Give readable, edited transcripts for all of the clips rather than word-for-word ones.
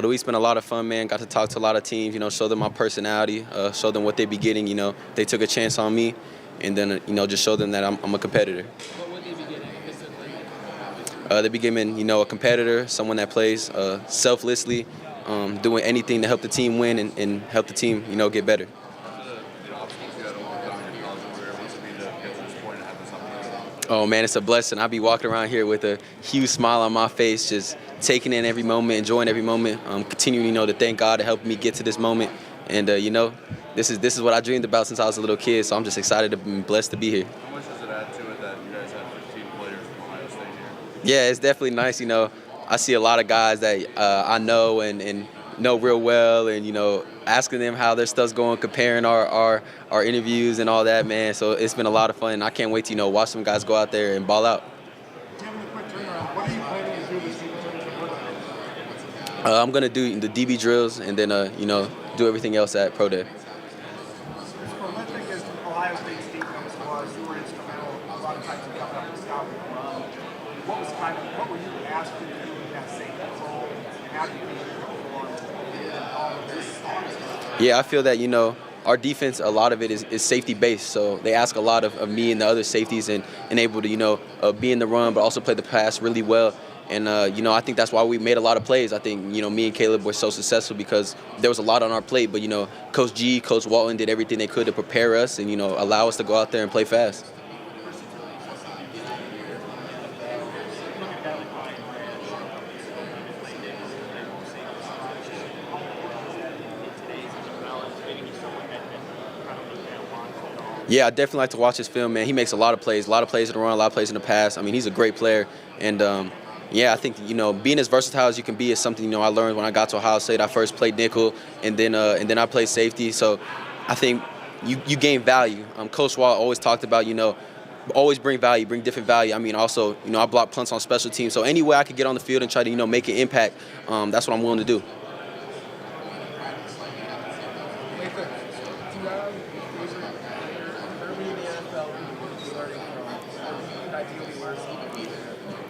The week's been a lot of fun, man. Got to talk to a lot of teams, show them my personality, show them what they be getting. They took a chance on me, and then, just show them that I'm a competitor. What would they be getting? They be giving, a competitor, someone that plays selflessly, doing anything to help the team win and help the team, get better. Oh, man, it's a blessing. I be walking around here with a huge smile on my face, just taking in every moment, enjoying every moment, continuing, to thank God to help me get to this moment. And, this is what I dreamed about since I was a little kid, so I'm just excited and blessed to be here. How much does it add to it that you guys have 15 players from Ohio State here? Yeah, it's definitely nice. I see a lot of guys that I know and know real well, and asking them how their stuff's going, comparing our interviews and all that, man. So it's been a lot of fun. I can't wait to watch some guys go out there and ball out. Having a quick turnaround, what are you planning to do this season? I'm gonna do the DB drills and then do everything else at Pro Day. As prolific as Ohio State's defense was, you were instrumental a lot of times in coming up with scouting. What were you asked to do in that safety role, and how do you think you're going to perform all of this? Yeah, I feel that our defense, a lot of it is safety based, so they ask a lot of me and the other safeties and able to be in the run but also play the pass really well. And, I think that's why we made a lot of plays. I think, me and Caleb were so successful because there was a lot on our plate. But, Coach G, Coach Walton did everything they could to prepare us and, allow us to go out there and play fast. Yeah, I definitely like to watch his film, man. He makes a lot of plays in the run, a lot of plays in the pass. I mean, he's a great player. And, I think, being as versatile as you can be is something, I learned when I got to Ohio State. I first played nickel, and then I played safety. So I think you gain value. Coach Wall always talked about, always bring value, bring different value. I mean, also, I block punts on special teams. So any way I could get on the field and try to, make an impact, that's what I'm willing to do.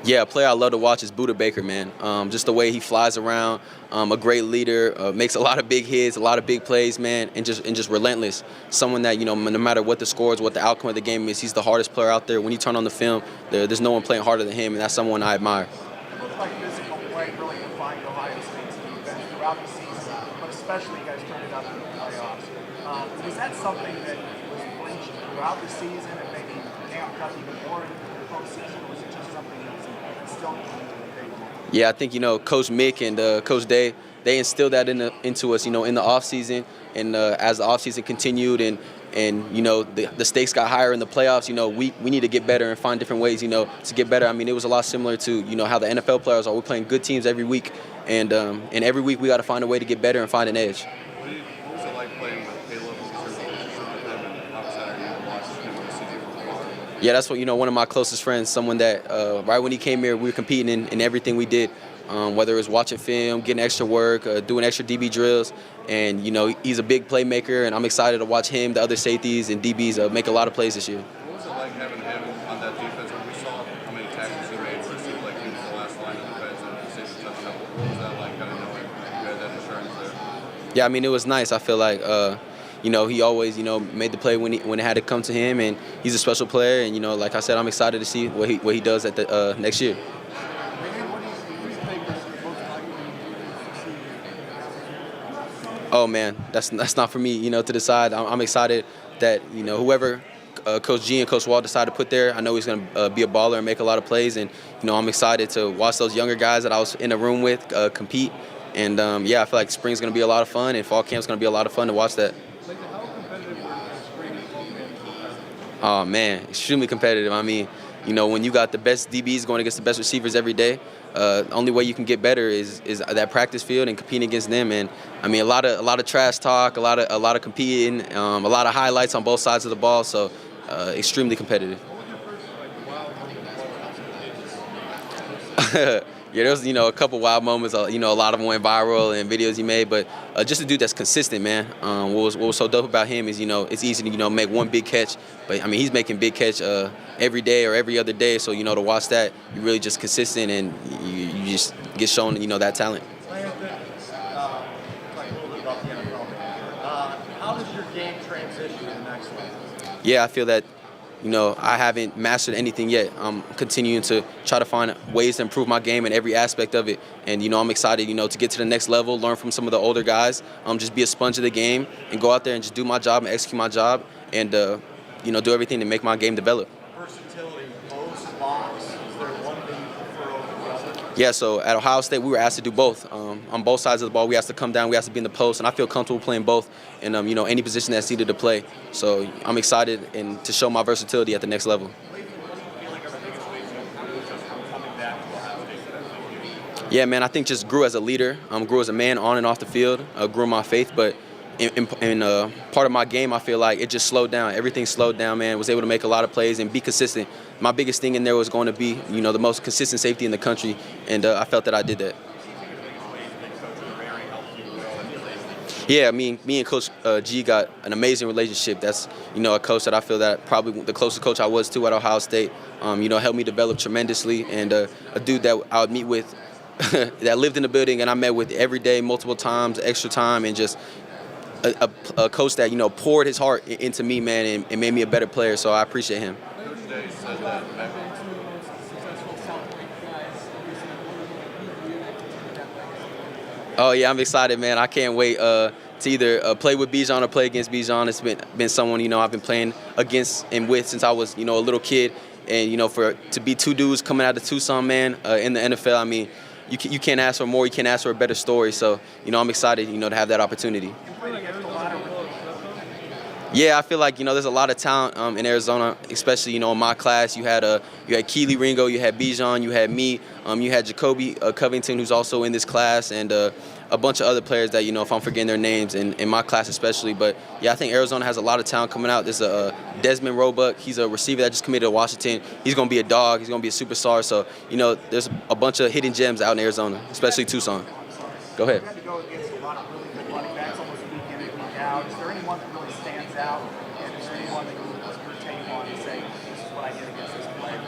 Yeah, a player I love to watch is Buda Baker, man. Just the way he flies around, a great leader, makes a lot of big hits, a lot of big plays, man, and just relentless. Someone that, no matter what the score is, what the outcome of the game is, he's the hardest player out there. When you turn on the film, there's no one playing harder than him, and that's someone I admire. It looks like physical play really defined Ohio State's defense throughout the season, but especially you guys turned it up in the playoffs. Was that something that was preached throughout the season and maybe amped up even more in the postseason, or was it just something that was instilled into the game? Yeah, I think, Coach Mick and Coach Day, they instilled that into us, in the offseason. And as the offseason continued and the stakes got higher in the playoffs, we need to get better and find different ways, to get better. I mean, it was a lot similar to, how the NFL players are. We're playing good teams every week. And every week we got to find a way to get better and find an edge. What was it like playing with Caleb in terms of relationship with him, and how excited are you to watch him this season from afar? Yeah, that's what, one of my closest friends, someone that right when he came here, we were competing in everything we did, whether it was watching film, getting extra work, doing extra DB drills. And, he's a big playmaker, and I'm excited to watch him, the other safeties, and DBs make a lot of plays this year. What was it like having him on that defense when we saw how many tackles he made where it seemed like he was the last line of defense and the safety touching up? What was that like, kind of knowing you had that insurance there? Yeah, I mean, it was nice. I feel like, he always, made the play when it had to come to him, and he's a special player. And, like I said, I'm excited to see what he does at the next year. Oh, man, that's not for me, to decide. I'm excited that, whoever Coach G and Coach Wall decide to put there, I know he's going to be a baller and make a lot of plays. And, I'm excited to watch those younger guys that I was in the room with compete. And, I feel like spring's going to be a lot of fun, and fall camp's going to be a lot of fun to watch that. Oh, man, extremely competitive. I mean, when you got the best DBs going against the best receivers every day, the only way you can get better is that practice field and competing against them. And I mean, a lot of trash talk, a lot of competing, a lot of highlights on both sides of the ball. So extremely competitive. Yeah, there was, a couple wild moments. A lot of them went viral and videos he made. But just a dude that's consistent, man. What was so dope about him is, it's easy to, make one big catch. But, I mean, he's making big catch every day or every other day. So, to watch that, you're really just consistent and you just get shown, that talent. Yeah, I feel that, I haven't mastered anything yet. I'm continuing to try to find ways to improve my game in every aspect of it. And, I'm excited, to get to the next level, learn from some of the older guys, just be a sponge of the game and go out there and just do my job and execute my job and, do everything to make my game develop. Versatility, post, box. Is there one that you prefer over the other? Yeah, so at Ohio State, we were asked to do both. On both sides of the ball, we asked to come down, we asked to be in the post, and I feel comfortable playing both in, any position that's needed to play. So I'm excited and to show my versatility at the next level. Yeah, man, I think just grew as a leader, grew as a man on and off the field, grew in my faith, but in part of my game, I feel like it just slowed down. Everything slowed down, man. Was able to make a lot of plays and be consistent. My biggest thing in there was going to be, the most consistent safety in the country, and I felt that I did that. Yeah, me and Coach G got an amazing relationship. That's, a coach that I feel that probably the closest coach I was to at Ohio State, helped me develop tremendously, and a dude that I would meet with that lived in the building and I met with every day, multiple times, extra time, and just a coach that, poured his heart into me, man, and made me a better player, so I appreciate him. Oh, yeah, I'm excited, man. I can't wait to either play with Bijan or play against Bijan. It's been someone, I've been playing against and with since I was, a little kid. And, to be two dudes coming out of Tucson, man, in the NFL, I mean, you can't ask for more. You can't ask for a better story. So, I'm excited, to have that opportunity. Yeah, I feel like, there's a lot of talent in Arizona, especially, in my class. You had Keely Ringo, you had Bijan, you had me, you had Jacoby Covington, who's also in this class, and a bunch of other players that, if I'm forgetting their names, in my class especially. But, yeah, I think Arizona has a lot of talent coming out. There's a Desmond Roebuck. He's a receiver that just committed to Washington. He's going to be a dog. He's going to be a superstar. So, there's a bunch of hidden gems out in Arizona, especially Tucson. Go ahead. You had to go against a lot of really good running backs almost week in and week out. Is there anyone that really stands out? And is there anyone that you would put your tape on and say, this is what I did against this player?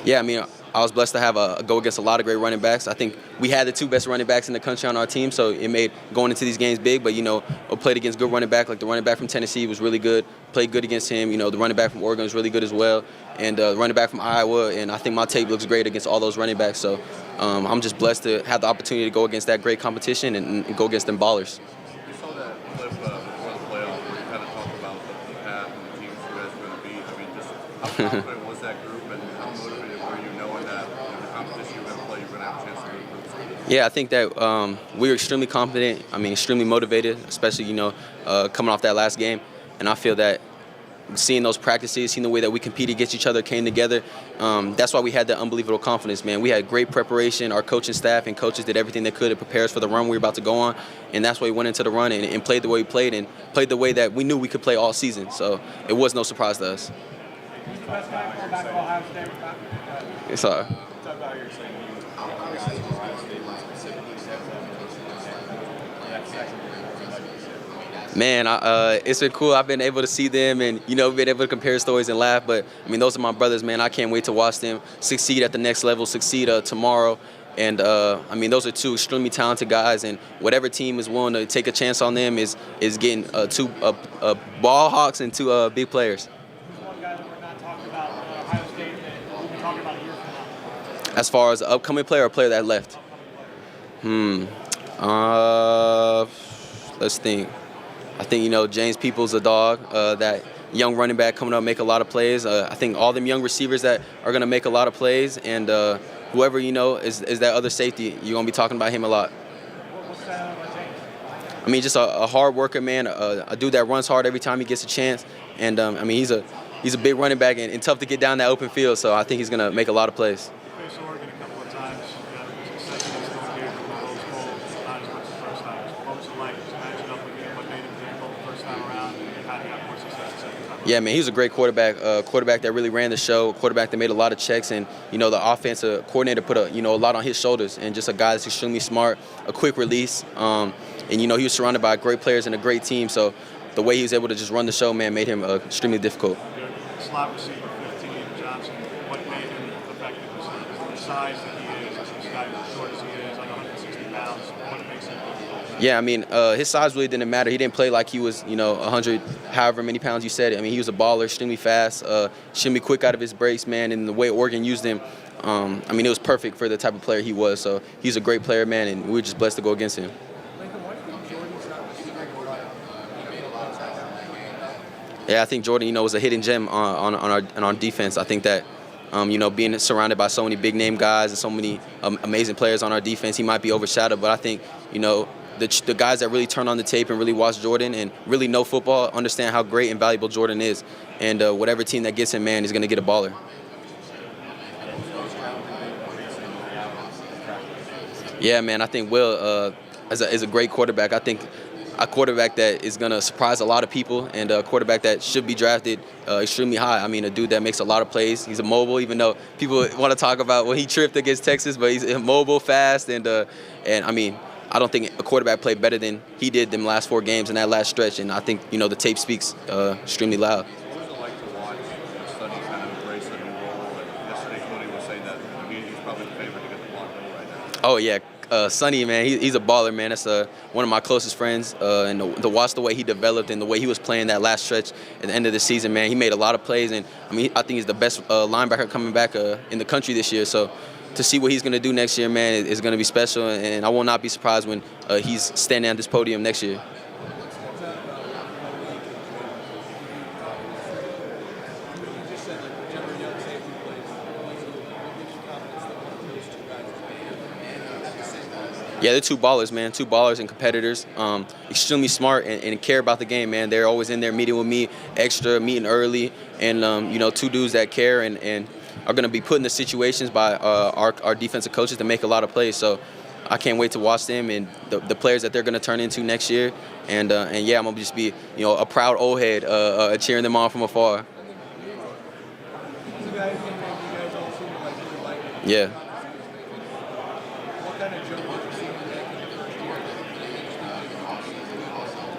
Yeah, I mean, I was blessed to have go against a lot of great running backs. I think we had the two best running backs in the country on our team, so it made going into these games big. But, we played against good running back, like the running back from Tennessee was really good. Played good against him. The running back from Oregon was really good as well. And the running back from Iowa, and I think my tape looks great against all those running backs. So I'm just blessed to have the opportunity to go against that great competition and go against them ballers. You saw that clip before the playoff where you kind of talk about the path and the teams you guys are going to beat. I mean, just how confident was that group and how motivated were you knowing that the competition you're going to play, you're going to have a chance to beat groups? Yeah, I think that we were extremely confident. I mean, extremely motivated, especially, coming off that last game. And I feel that seeing those practices, seeing the way that we competed against each other, came together. That's why we had that unbelievable confidence, man. We had great preparation. Our coaching staff and coaches did everything they could to prepare us for the run we were about to go on. And that's why we went into the run and played the way we played and played the way that we knew we could play all season. So it was no surprise to us. Who's the best guy for back to Ohio State? It's all right. Talk about your saying you guys from Ohio State specifically said that second year. Man, it's been cool. I've been able to see them and, been able to compare stories and laugh. But, I mean, those are my brothers, man. I can't wait to watch them succeed at the next level, succeed tomorrow. And, I mean, those are two extremely talented guys. And whatever team is willing to take a chance on them is getting two ball hawks and two big players. Who's one guy that we're not talking about Ohio State that we'll be talking about a year from now? As far as an upcoming player or a player that left? Let's think. I think, James Peoples, a dog, that young running back coming up, make a lot of plays. I think all them young receivers that are going to make a lot of plays. And whoever, is that other safety, you're going to be talking about him a lot. What's that on James? I mean, just a hard worker, man, a dude that runs hard every time he gets a chance. And, I mean, he's a big running back and tough to get down that open field. So I think he's going to make a lot of plays. You faced Oregon a couple of times. You got success against those games with those goals, not as much as the first time. What was it like to match up with him? What made him difficult the first time around? And how did he have more success the second time? Yeah, man, he was a great quarterback, quarterback that really ran the show, quarterback that made a lot of checks, and, the offensive coordinator put a lot on his shoulders, and just a guy that's extremely smart, a quick release, and, he was surrounded by great players and a great team, so the way he was able to just run the show, man, made him extremely difficult. Slot receiver 15, Johnson, what made him effective? The size that he is, this guy as short as he is, like 160 pounds. pounds. What makes him difficult? Yeah, I mean, his size really didn't matter. He didn't play like he was, 100, however many pounds you said. I mean, he was a baller, extremely fast, extremely quick out of his breaks, man. And the way Oregon used him, I mean, it was perfect for the type of player he was. So he's a great player, man, and we were just blessed to go against him. Lathan, why do you think Jordan's not receiving a lot? Yeah, I think Jordan, was a hidden gem on our defense. I think that, being surrounded by so many big name guys and so many amazing players on our defense, he might be overshadowed. But I think, the guys that really turn on the tape and really watch Jordan and really know football understand how great and valuable Jordan is. And whatever team that gets him, man, is going to get a baller. Yeah, man, I think Will is a great quarterback. I think a quarterback that is going to surprise a lot of people and a quarterback that should be drafted extremely high. I mean, a dude that makes a lot of plays. He's mobile, even though people want to talk about when he tripped against Texas, but he's mobile, fast, and I mean, I don't think a quarterback played better than he did them last 4 games in that last stretch, and I think, the tape speaks extremely loud. What was it like to watch Sonny kind of embrace a new role? And yesterday, Cody was saying that he's probably the favorite to get the block goal right now. Oh, yeah. Sonny, man, he's a baller, man. That's one of my closest friends. And to watch the way he developed and the way he was playing that last stretch at the end of the season, man, he made a lot of plays. And, I mean, I think he's the best linebacker coming back in the country this year. So to see what he's going to do next year, man, is going to be special. And I will not be surprised when he's standing at this podium next year. Yeah, they're 2 ballers, man. 2 ballers and competitors. Extremely smart and care about the game, man. They're always in there meeting with me, extra, meeting early. And, 2 dudes that care and are going to be put in the situations by our defensive coaches to make a lot of plays. So I can't wait to watch them and the players that they're going to turn into next year. And yeah, I'm going to just be, a proud old head cheering them on from afar. Yeah.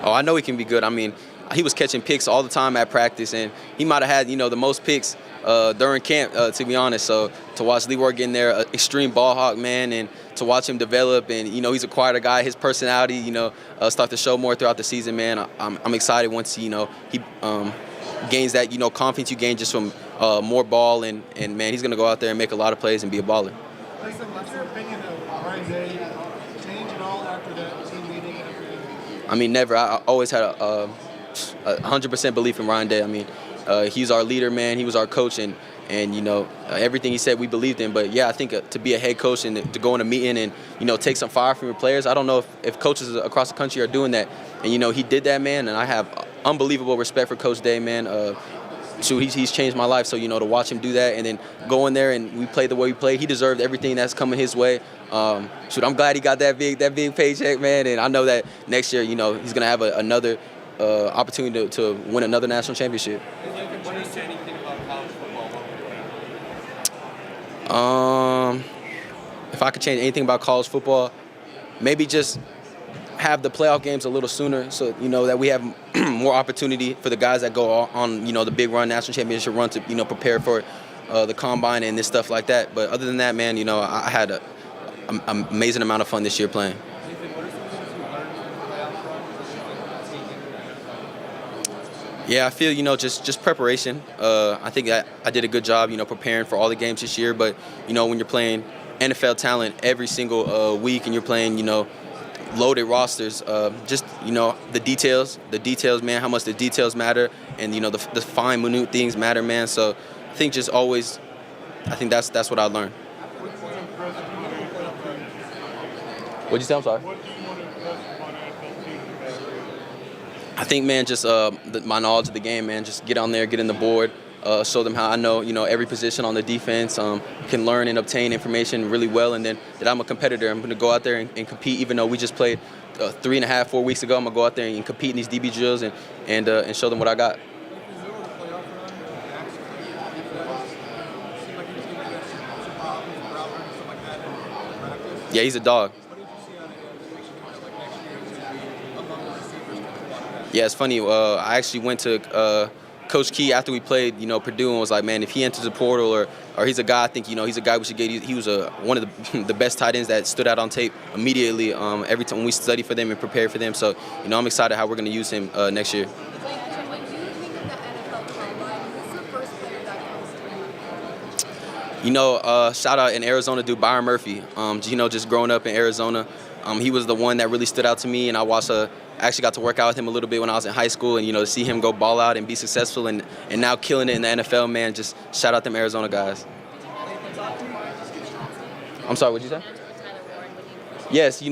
Oh, I know he can be good. I mean, he was catching picks all the time at practice, and he might have had, the most picks during camp, to be honest. So to watch Leroy get in there, extreme ball hawk, man, and to watch him develop, and, he's a quieter guy. His personality, start to show more throughout the season, man. I'm excited once, he gains that, confidence you gain just from more ball, and man, he's going to go out there and make a lot of plays and be a baller. Lathan, what's your opinion of Ryan Day? Change at all after that team meeting? I mean, never. I always had a 100% belief in Ryan Day. I mean, he's our leader, man. He was our coach, and everything he said we believed in. But yeah, I think to be a head coach and to go in a meeting and take some fire from your players. I don't know if coaches across the country are doing that. And he did that, man. And I have unbelievable respect for Coach Day, man. He's changed my life. So to watch him do that and then go in there and we play the way we play, he deserved everything that's coming his way. I'm glad he got that big paycheck, man. And I know that next year, he's gonna have another opportunity to win another national championship. What do you say anything about college football? If I could change anything about college football, maybe just have the playoff games a little sooner, so that we have more opportunity for the guys that go on the big run, national championship run, to prepare for the combine and this stuff like that. But other than that, man, I had an amazing amount of fun this year playing. Yeah, I feel just preparation. I think I did a good job preparing for all the games this year. But when you're playing NFL talent every single week and you're playing loaded rosters, just the details, man, how much the details matter, and the fine minute things matter, man. So I think just always, I think that's what I learned. What'd you say? I'm sorry. I think, man, just my knowledge of the game, man. Just get on there, get in the board, show them how I know, every position on the defense, can learn and obtain information really well, and then that I'm a competitor. I'm going to go out there and compete, even though we just played 3.5, 4 weeks ago. I'm going to go out there and compete in these DB drills and show them what I got. Yeah, he's a dog. Yeah, it's funny. I actually went to Coach Key after we played, Purdue, and was like, man, if he enters the portal or he's a guy I think he's a guy we should get. He was one of the best tight ends that stood out on tape immediately. Every time we study for them and prepare for them, so I'm excited how we're going to use him next year. When you think of the NFL combine, who's the first player that comes to mind? Shout out in Arizona dude Byron Murphy. Just growing up in Arizona, he was the one that really stood out to me, and I actually got to work out with him a little bit when I was in high school, and to see him go ball out and be successful and now killing it in the NFL, man, just shout out them Arizona guys. I'm sorry, what'd you say? Yes,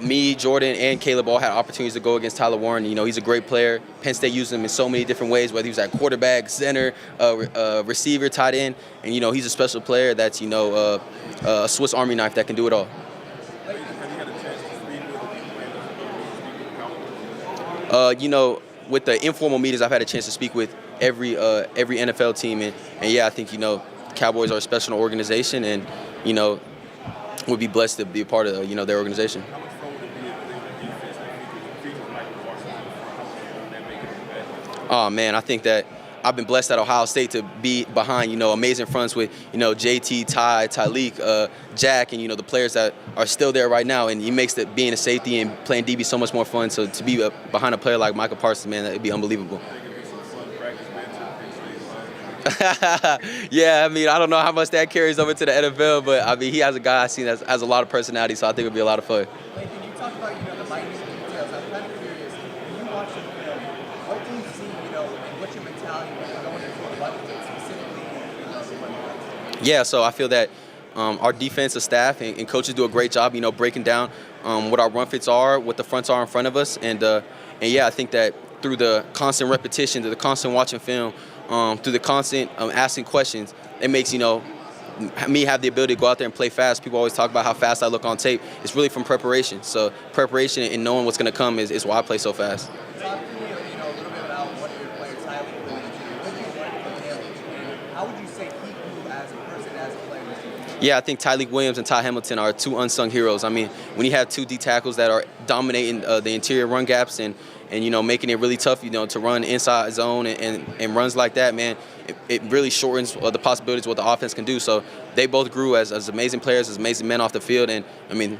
me, Jordan, and Caleb all had opportunities to go against Tyler Warren. He's a great player. Penn State used him in so many different ways, whether he was at quarterback, center, receiver, tight end, and he's a special player that's a Swiss Army knife that can do it all. With the informal meetings, I've had a chance to speak with every NFL team, and yeah, I think Cowboys are a special organization, and would be blessed to be a part of their organization. Oh man, I think that I've been blessed at Ohio State to be behind amazing fronts with JT, Ty, Tyleek, Jack, and the players that are still there right now, and it makes being a safety and playing DB so much more fun. So to be behind a player like Michael Parsons, man, that'd be unbelievable. Yeah, I don't know how much that carries over to the NFL, but he has a guy I've seen that has a lot of personality, so I think it'll be a lot of fun. Lathan, you talk about the minute details. I'm kind of curious. When you watch the film, what do you see, and what's your mentality when you're going into a bucket specifically? Yeah, so I feel that our defensive staff and coaches do a great job, breaking down what our run fits are, what the fronts are in front of us, and yeah, I think that through the constant repetition, through the constant watching film, through the constant asking questions, it makes me have the ability to go out there and play fast. People always talk about how fast I look on tape. It's really from preparation. So preparation and knowing what's going to come is why I play so fast. Talk to me, a little bit about one of your players, Tyler Williams. What did you learn from him? And how would you say he grew as a person, as a player? Yeah, I think Tyleek Williams and Ty Hamilton are two unsung heroes. When you have two D tackles that are dominating the interior run gaps and making it really tough, to run inside zone and runs like that, man, it really shortens the possibilities of what the offense can do. So they both grew as amazing players, as amazing men off the field, and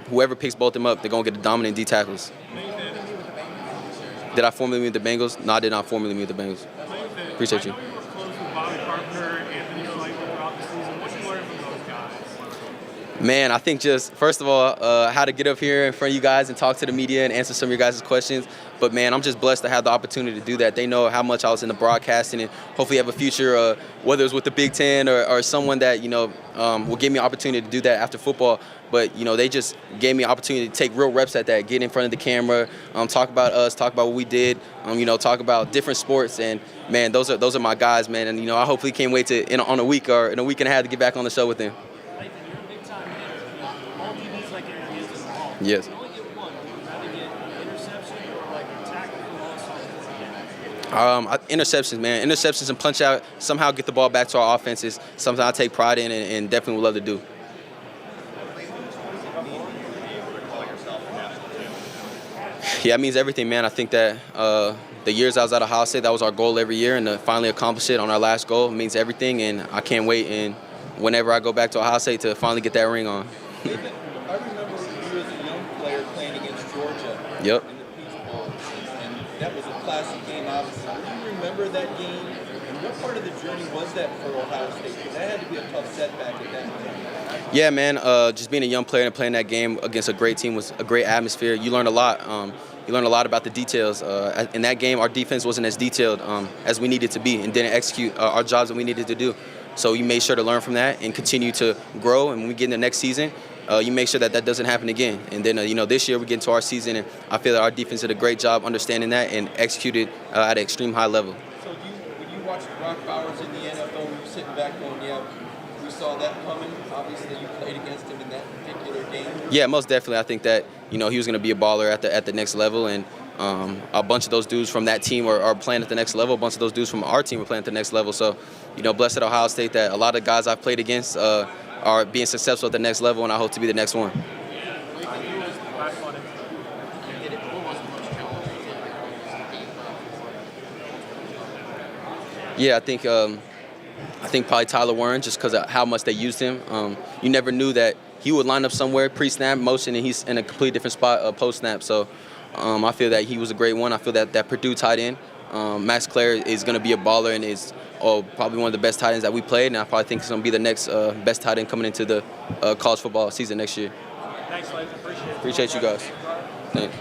whoever picks both of them up, they're gonna get the dominant D tackles. Did I formally meet the Bengals? No, I did not formally meet the Bengals. Appreciate you. Man, I think just, first of all, how to get up here in front of you guys and talk to the media and answer some of your guys' questions. But, man, I'm just blessed to have the opportunity to do that. They know how much I was in the broadcasting and hopefully have a future, whether it's with the Big Ten or someone that, will give me an opportunity to do that after football. But, they just gave me an opportunity to take real reps at that, get in front of the camera, talk about us, talk about what we did, talk about different sports. And, man, those are my guys, man. And, I hopefully can't wait to, in a week or in a week and a half to get back on the show with them. Yes. Interceptions, man. Interceptions and punch out, somehow get the ball back to our offenses. Something I take pride in and definitely would love to do. Yeah, it means everything, man. I think that the years I was at Ohio State, that was our goal every year, and to finally accomplish it on our last goal means everything, and I can't wait, and whenever I go back to Ohio State, to finally get that ring on. I remember you as a young player playing against Georgia Yep. in the Peach Bowl, and that was a classic game, obviously. Do you remember that game, and what part of the journey was that for Ohio State? Because that had to be a tough setback at that time. Yeah, man, just being a young player and playing that game against a great team was a great atmosphere. You learn a lot. You learn a lot about the details. In that game, our defense wasn't as detailed as we needed to be and didn't execute our jobs that we needed to do. So you made sure to learn from that and continue to grow. And when we get in the next season, you make sure that that doesn't happen again. And then, this year we get into our season, and I feel that our defense did a great job understanding that and executed at an extreme high level. So when you watched Brock Bowers in the NFL, you were sitting back going, yeah, we saw that coming. Obviously, you played against him in that particular game. Yeah, most definitely. I think that, he was going to be a baller at the next level. And a bunch of those dudes from that team are playing at the next level. A bunch of those dudes from our team are playing at the next level. So, blessed at Ohio State that a lot of guys I've played against are being successful at the next level, and I hope to be the next one. Yeah, I think I think probably Tyler Warren, just because of how much they used him. You never knew that he would line up somewhere pre-snap motion, and he's in a completely different spot post-snap. So I feel that he was a great one. I feel that Purdue tight end, Max Clare, is going to be a baller and is probably one of the best tight ends that we played. And I probably think he's going to be the next best tight end coming into the college football season next year. Thanks, Lathan. Appreciate it. Appreciate you guys. Thanks.